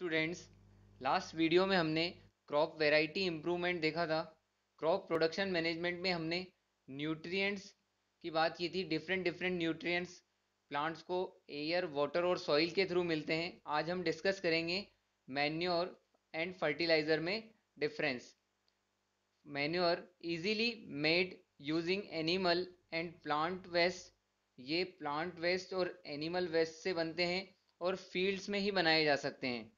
Students, last video में हमने crop variety improvement देखा था। क्रॉप प्रोडक्शन मैनेजमेंट में हमने न्यूट्रिएंट्स की बात की थी। डिफरेंट डिफरेंट न्यूट्रिएंट्स प्लांट्स को एयर, वाटर और सॉइल के थ्रू मिलते हैं। आज हम डिस्कस करेंगे मैन्योर एंड फर्टिलाइज़र में difference. Manure easily made using animal and plant waste. ये प्लांट वेस्ट और एनिमल वेस्ट से बनते हैं और फील्ड्स में ही बनाए जा सकते हैं।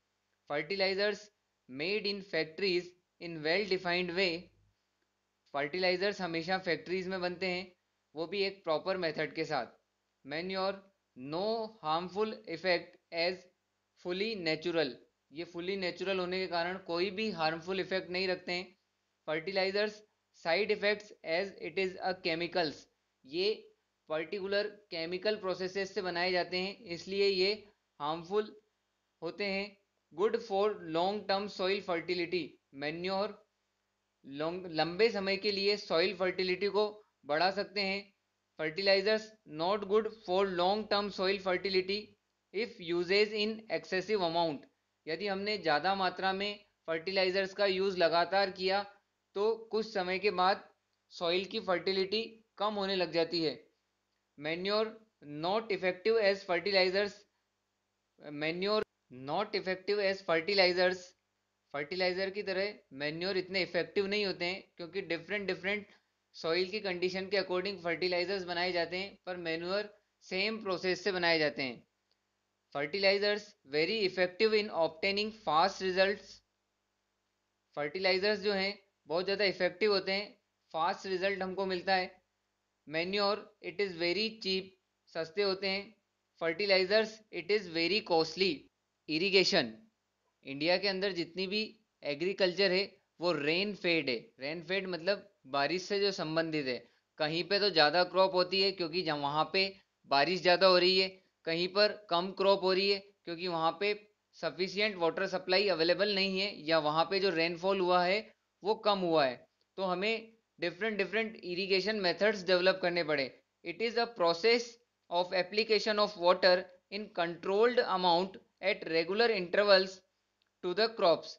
Fertilisers made in factories in well defined way. Fertilisers हमेशा फैक्ट्रीज में बनते हैं, वो भी एक प्रॉपर मेथड के साथ। Manure no harmful effect as fully natural. ये फुली नेचुरल होने के कारण कोई भी हार्मफुल इफेक्ट नहीं रखते हैं। Fertilisers side effects as it is a chemicals. ये पर्टिकुलर केमिकल प्रोसेसेस से बनाए जाते हैं, इसलिए ये हार्मफुल होते हैं। Good for long term soil fertility. Manure लंबे समय के लिए सॉइल फर्टिलिटी को बढ़ा सकते हैं। Fertilisers not good for long term soil fertility if usage in excessive amount. यदि हमने ज़्यादा मात्रा में फर्टिलाइजर्स का यूज़ लगातार किया तो कुछ समय के बाद सॉइल की फर्टिलिटी कम होने लग जाती है। Manure not effective as fertilisers. Manure not effective as fertilisers. Fertiliser की तरह मैन्योर इतने इफेक्टिव नहीं होते हैं, क्योंकि डिफरेंट डिफरेंट सॉइल की कंडीशन के अकॉर्डिंग फर्टिलाइजर्स बनाए जाते हैं, पर मैन्योर सेम प्रोसेस से बनाए जाते हैं। Fertilisers very effective in obtaining fast results. Fertilisers जो हैं बहुत ज़्यादा इफेक्टिव होते हैं, फास्ट रिजल्ट हमको मिलता है। Manure it is very cheap, सस्ते होते हैं। Fertilisers it is very costly. Irrigation, India के अंदर जितनी भी एग्रीकल्चर है वो रेन फेड है। रेन फेड मतलब बारिश से जो संबंधित है। कहीं पे तो ज़्यादा क्रॉप होती है क्योंकि जहाँ वहाँ पे बारिश ज़्यादा हो रही है, कहीं पर कम क्रॉप हो रही है क्योंकि वहाँ पे सफिशियंट वाटर सप्लाई अवेलेबल नहीं है, या वहाँ पे जो रेनफॉल हुआ है वो कम हुआ है। तो हमें different different irrigation methods develop करने पड़े। It is a process of application of water in controlled amount at regular intervals to the crops।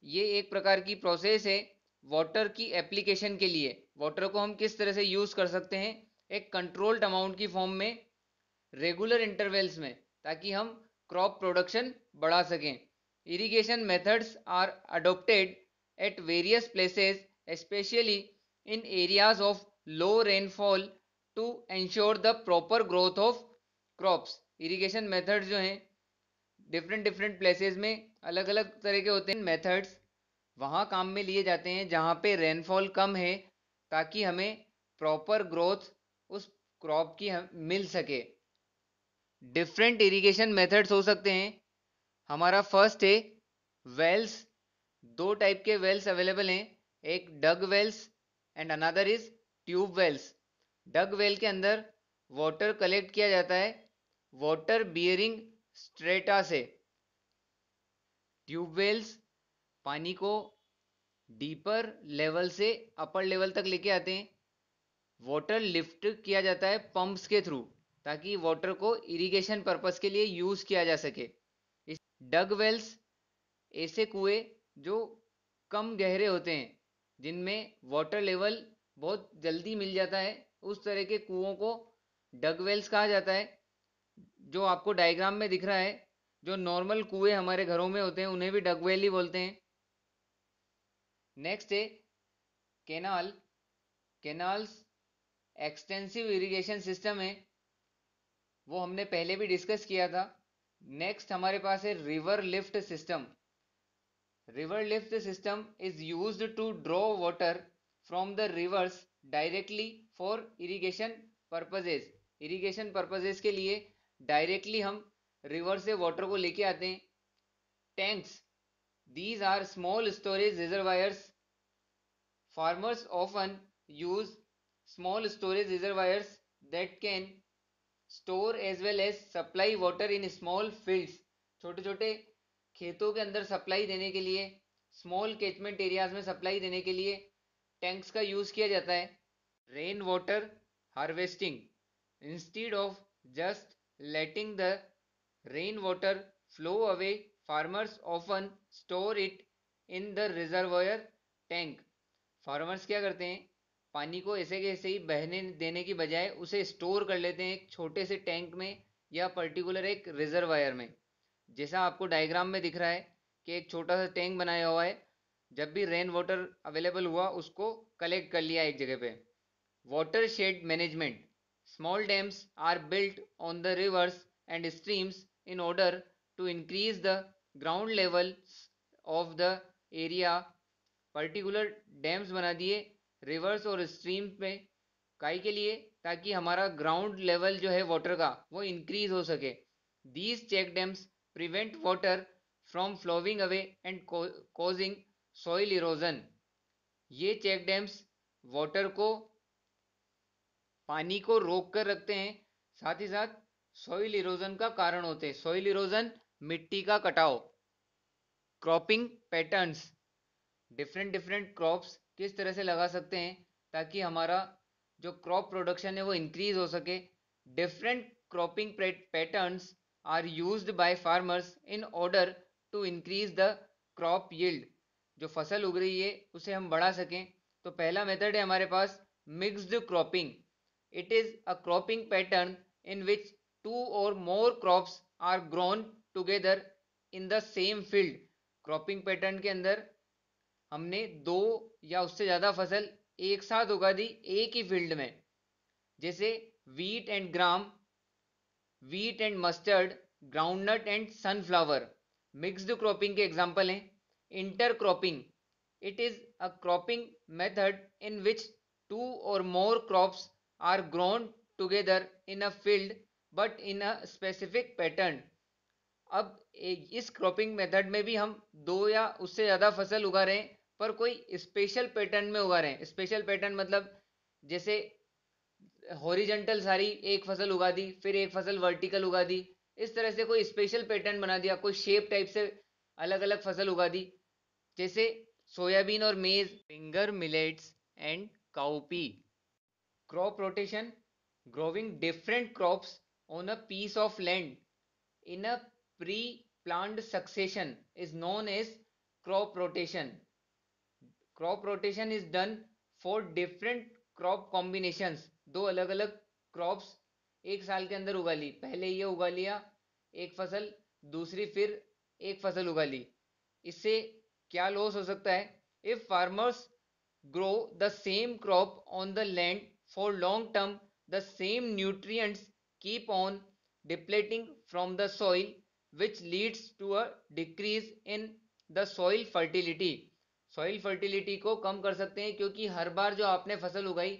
ये एक प्रकार की प्रोसेस है वाटर की एप्लीकेशन के लिए। वाटर को हम किस तरह से यूज़ कर सकते हैं एक कंट्रोल्ड अमाउंट की फॉर्म में, रेगुलर इंटरवल्स में, ताकि हम क्रॉप प्रोडक्शन बढ़ा सकें। Irrigation methods are adopted at various places, specially in areas of low rainfall to ensure the proper growth of crops. Irrigation methods जो हैं डिफरेंट डिफरेंट प्लेसेस में अलग अलग तरह के होते हैं। मेथड्स वहाँ काम में लिए जाते हैं जहाँ पे रेनफॉल कम है, ताकि हमें प्रॉपर ग्रोथ उस क्रॉप की मिल सके। डिफरेंट इरिगेशन मेथड्स हो सकते हैं। हमारा फर्स्ट है वेल्स। दो टाइप के वेल्स अवेलेबल हैं, एक dug wells and another is tube wells. Dug well के अंदर वाटर कलेक्ट किया जाता है वाटर बियरिंग स्ट्रेटा से। ट्यूब वेल्स पानी को डीपर लेवल से अपर लेवल तक लेके आते हैं। वाटर लिफ्ट किया जाता है पंप्स के थ्रू, ताकि वाटर को इरिगेशन पर्पस के लिए यूज़ किया जा सके। इस डग वेल्स ऐसे कुएं जो कम गहरे होते हैं, जिनमें वाटर लेवल बहुत जल्दी मिल जाता है, उस तरह के कुओं को डग वेल्स कहा जाता है। जो आपको डायग्राम में दिख रहा है, जो नॉर्मल कुएं हमारे घरों में होते हैं उन्हें भी डग वेल ही बोलते हैं। नेक्स्ट है canal. Canals extensive irrigation system है, वो हमने पहले भी डिस्कस किया था। नेक्स्ट हमारे पास है river lift system. River lift system is used to draw water from the rivers directly for irrigation purposes. इरिगेशन पर्पजेज के लिए डायरेक्टली हम रिवर से वाटर को लेके आते हैं। Tanks, these are small storage reservoirs. Farmers often use small storage reservoirs that can store as well as supply water in small fields। छोटे छोटे खेतों के अंदर सप्लाई देने के लिए, स्मॉल कैचमेंट एरियाज में सप्लाई देने के लिए टैंक्स का यूज किया जाता है। Rain water harvesting, instead of just letting the rain water flow away farmers often store it in the reservoir tank. Farmers क्या करते हैं, पानी को ऐसे के ऐसे ही बहने देने की बजाय उसे स्टोर कर लेते हैं एक छोटे से टैंक में या पर्टिकुलर एक रिजर्वायर में। जैसा आपको डायग्राम में दिख रहा है कि एक छोटा सा टैंक बनाया हुआ है, जब भी रेन वाटर अवेलेबल हुआ उसको कलेक्ट कर लिया एक जगह पे। Watershed management. Small dams are built on the rivers and streams in order to increase the ground levels of the area. Particular dams बना दिए रिवर्स और स्ट्रीम में, काई के लिए, ताकि हमारा ग्राउंड लेवल जो है वाटर का वो इंक्रीज हो सके। These check dams prevent water from flowing away and causing soil erosion. ये चेक डैम्स वाटर को, पानी को रोक कर रखते हैं, साथ ही साथ सॉइल इरोजन का कारण होते हैं। सॉइल इरोजन, मिट्टी का कटाव। Cropping patterns, different different crops किस तरह से लगा सकते हैं ताकि हमारा जो क्रॉप प्रोडक्शन है वो इंक्रीज हो सके। Different cropping patterns are used by farmers in order to increase the crop yield. जो फसल उग रही है उसे हम बढ़ा सकें, तो पहला मेथड है हमारे पास mixed cropping. It is a cropping pattern in which two or more crops are grown together in the same field. Cropping pattern के अंदर हमने दो या उससे ज़्यादा फसल एक साथ उगा दी एक ही फील्ड में, जैसे wheat and gram, wheat and mustard, groundnut and sunflower. Mixed cropping के एग्जाम्पल हैं inter cropping. It is a cropping method in which two or more crops are grown together in a field but in a specific pattern। अब इस cropping method में भी हम दो या उससे ज़्यादा फसल उगा रहे हैं पर कोई स्पेशल पैटर्न में उगा रहे हैं। स्पेशल पैटर्न मतलब जैसे हॉरिजेंटल सारी एक फसल उगा दी, फिर एक फसल वर्टिकल उगा दी, इस तरह से कोई स्पेशल पैटर्न बना दिया, कोई शेप टाइप से अलग अलग फसल उगा दी, जैसे सोयाबीन और मेज, finger millets and cowpea. Crop rotation, growing different crops on a piece of land in a pre-planned succession is known as crop rotation. Crop rotation is done for different crop combinations। दो अलग अलग crops एक साल के अंदर उगा ली, पहले ये उगा लिया एक फसल, दूसरी फिर एक फसल उगा ली। इससे क्या लॉस हो सकता है? If farmers grow the same crop on the land for long term, the same nutrients keep on depleting from the soil, which leads to a decrease in the soil fertility। Soil fertility को कम कर सकते हैं क्योंकि हर बार जो आपने फसल उगाई,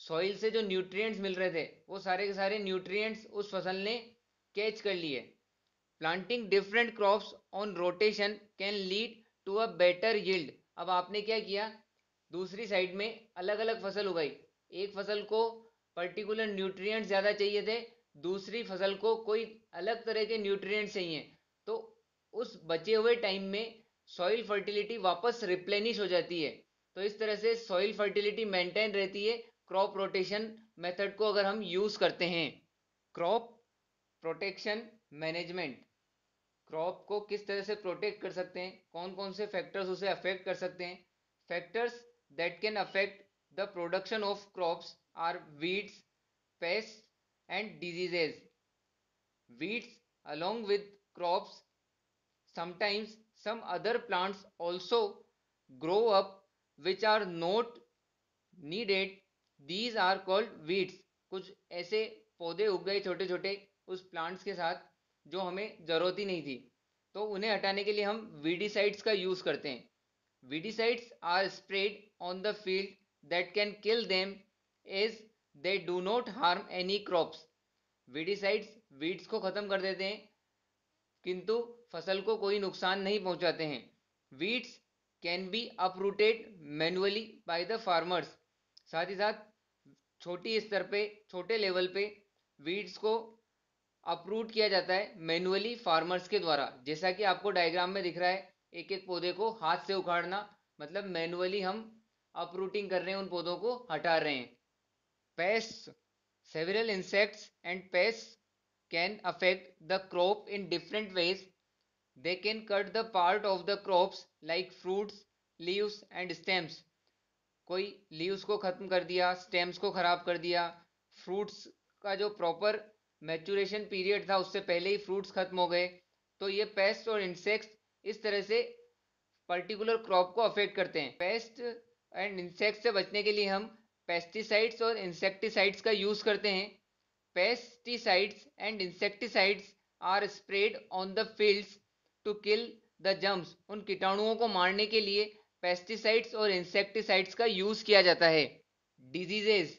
soil से जो न्यूट्रिएंट्स मिल रहे थे वो सारे के सारे न्यूट्रिएंट्स उस फसल ने कैच कर लिए। Planting different crops on rotation can lead to a better yield. अब आपने क्या किया, दूसरी साइड में अलग अलग फसल उगाई, एक फसल को पर्टिकुलर न्यूट्रिएंट्स ज़्यादा चाहिए थे, दूसरी फसल को कोई अलग तरह के न्यूट्रिएंट्स चाहिए, तो उस बचे हुए टाइम में सॉइल फर्टिलिटी वापस रिप्लेनिश हो जाती है। तो इस तरह से सॉइल फर्टिलिटी मेंटेन रहती है क्रॉप रोटेशन मेथड को अगर हम यूज़ करते हैं। क्रॉप प्रोटेक्शन मैनेजमेंट, क्रॉप को किस तरह से प्रोटेक्ट कर सकते हैं, कौन कौन से फैक्टर्स उसे अफेक्ट कर सकते हैं। Factors that can affect the production of crops are weeds, pests and diseases। Weeds along with crops, sometimes some other plants also grow up which are not needed, these are called weeds। कुछ ऐसे पौधे उग गए छोटे छोटे उस plants के साथ जो हमें ज़रूरत ही नहीं थी, तो उन्हें हटाने के लिए हम वीडिसाइड्स का यूज़ करते हैं। Weedicides are sprayed on the field that can kill them as they do not harm any crops। Weedicides weeds को खत्म कर देते हैं किंतु फसल को कोई नुकसान नहीं पहुंचाते हैं। Weeds can be uprooted manually by the farmers। साथ ही साथ छोटी स्तर पे, छोटे लेवल पे वीड्स को अपरूट किया जाता है मैनुअली फार्मर्स के द्वारा। जैसा कि आपको डायग्राम में दिख रहा है, एक एक पौधे को हाथ से उखाड़ना मतलब मैनुअली हम अपरूटिंग कर रहे हैं, उन पौधों को हटा रहे हैं। Paste, several insects and paste can affect the crop in different ways. They can cut the part of the crops like fruits, leaves and stems. कोई लीव्स को खत्म कर दिया, स्टेम्स को खराब कर दिया, फ्रूट्स का जो प्रॉपर मैच्योरेशन पीरियड था उससे पहले ही फ्रूट्स खत्म हो गए। तो ये पेस्ट और इंसेक्ट्स इस तरह से पर्टिकुलर क्रॉप को अफेक्ट करते हैं। पेस्ट एंड इंसेक्ट से बचने के लिए हम पेस्टिसाइड्स और इंसेक्टिसाइड्स का यूज करते हैं। Pesticides and insecticides are spread on the fields to kill the germs. उन कीटाणुओं को मारने के लिए पेस्टिसाइड्स और इंसेक्टिसाइड्स का यूज किया जाता है। Diseases,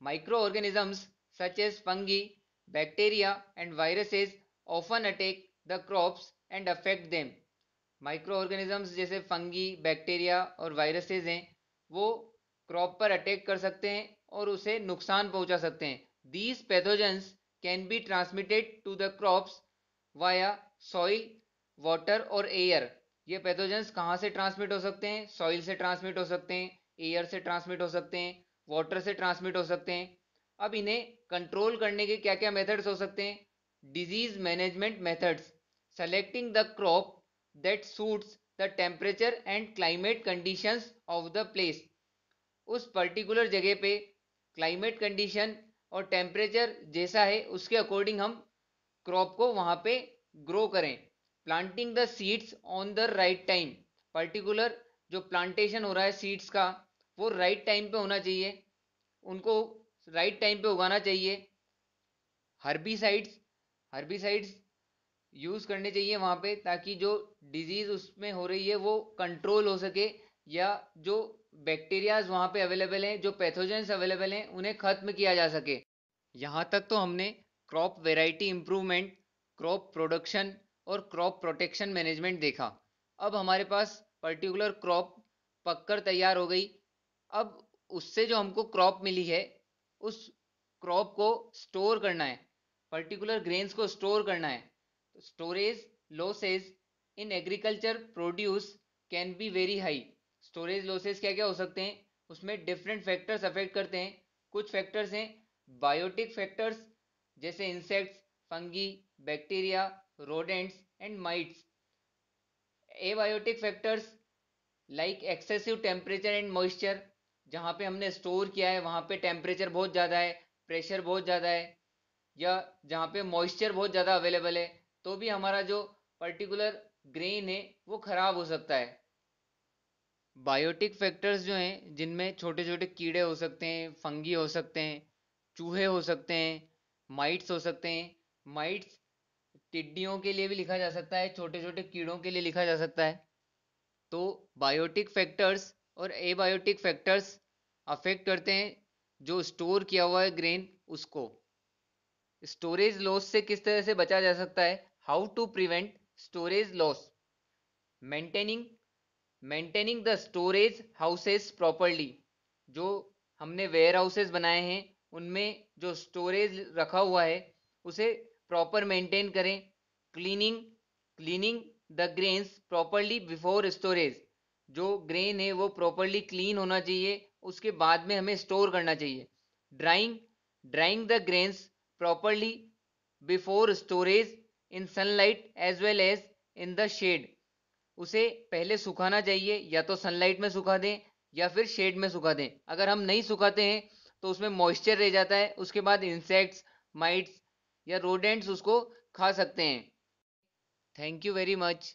micro organisms such as fungi, bacteria and viruses often attack the crops and affect them. Micro organisms जैसे फंगी, बैक्टीरिया और वायरसेस हैं, वो क्रॉप पर अटैक कर सकते हैं और उसे नुकसान पहुंचा सकते हैं। These pathogens can be transmitted to the crops via soil, water और एयर। ये पैथोजेंस कहाँ से ट्रांसमिट हो सकते हैं? सॉइल से ट्रांसमिट हो सकते हैं, एयर से ट्रांसमिट हो सकते हैं, वाटर से ट्रांसमिट हो सकते हैं। अब इन्हें कंट्रोल करने के क्या क्या मेथड्स हो सकते हैं? Disease management methods, selecting the crop that suits the temperature and climate conditions of the place। उस पर्टिकुलर जगह पे क्लाइमेट कंडीशन और टेम्परेचर जैसा है उसके अकॉर्डिंग हम क्रॉप को वहाँ पे ग्रो करें। Planting the seeds on the right time, particular जो प्लांटेशन हो रहा है सीड्स का वो राइट टाइम पे होना चाहिए, उनको राइट टाइम पे उगाना चाहिए। हर्बिसाइड्स, हर्बिसाइड्स यूज़ करने चाहिए वहाँ पे ताकि जो डिजीज़ उसमें हो रही है वो कंट्रोल हो सके, या जो बैक्टीरियाज वहाँ पे अवेलेबल हैं, जो पैथोजेंस अवेलेबल हैं, उन्हें ख़त्म किया जा सके। यहाँ तक तो हमने crop variety improvement, crop production और क्रॉप प्रोटेक्शन मैनेजमेंट देखा। अब हमारे पास पर्टिकुलर क्रॉप पककर तैयार हो गई। अब उससे जो हमको क्रॉप मिली है उस क्रॉप को स्टोर करना है, पर्टिकुलर ग्रेन्स को स्टोर करना है। Storage losses in agriculture produce can be very high. Storage losses क्या क्या हो सकते हैं? उसमें डिफरेंट फैक्टर्स अफेक्ट करते हैं। कुछ फैक्टर्स हैं बायोटिक फैक्टर्स जैसे insects, fungi, bacteria, rodents and mites. Abiotic factors like excessive temperature and moisture, जहाँ पे हमने स्टोर किया है वहाँ पे टेम्परेचर बहुत ज़्यादा है, प्रेशर बहुत ज़्यादा है, या जहाँ पे मॉइस्चर बहुत ज़्यादा अवेलेबल है, तो भी हमारा जो पर्टिकुलर ग्रेन है वो ख़राब हो सकता है। बायोटिक फैक्टर्स जो हैं जिनमें छोटे छोटे कीड़े हो सकते हैं, फंगी हो सकते हैं, चूहे हो सकते हैं, माइट्स हो सकते हैं। माइट्स टिड्डियों के लिए भी लिखा जा सकता है, छोटे छोटे कीड़ों के लिए लिखा जा सकता है। तो बायोटिक फैक्टर्स और एबायोटिक फैक्टर्स अफेक्ट करते हैं जो स्टोर किया हुआ है ग्रेन उसको। स्टोरेज लॉस से किस तरह से बचा जा सकता है? How to prevent storage loss? Maintaining maintaining the storage houses properly. जो हमने वेयर हाउसेस बनाए हैं उनमें जो स्टोरेज रखा हुआ है उसे प्रॉपर मेंटेन करें। Cleaning cleaning the grains properly before storage. जो ग्रेन है वो प्रॉपरली क्लीन होना चाहिए, उसके बाद में हमें स्टोर करना चाहिए। Drying drying the grains properly before storage in sunlight as well as in the shade. उसे पहले सुखाना चाहिए, या तो सनलाइट में सुखा दें या फिर शेड में सुखा दें। अगर हम नहीं सुखाते हैं तो उसमें मॉइस्चर रह जाता है, उसके बाद इंसेक्ट्स, माइट्स या रोडेंट्स उसको खा सकते हैं। Thank you very much.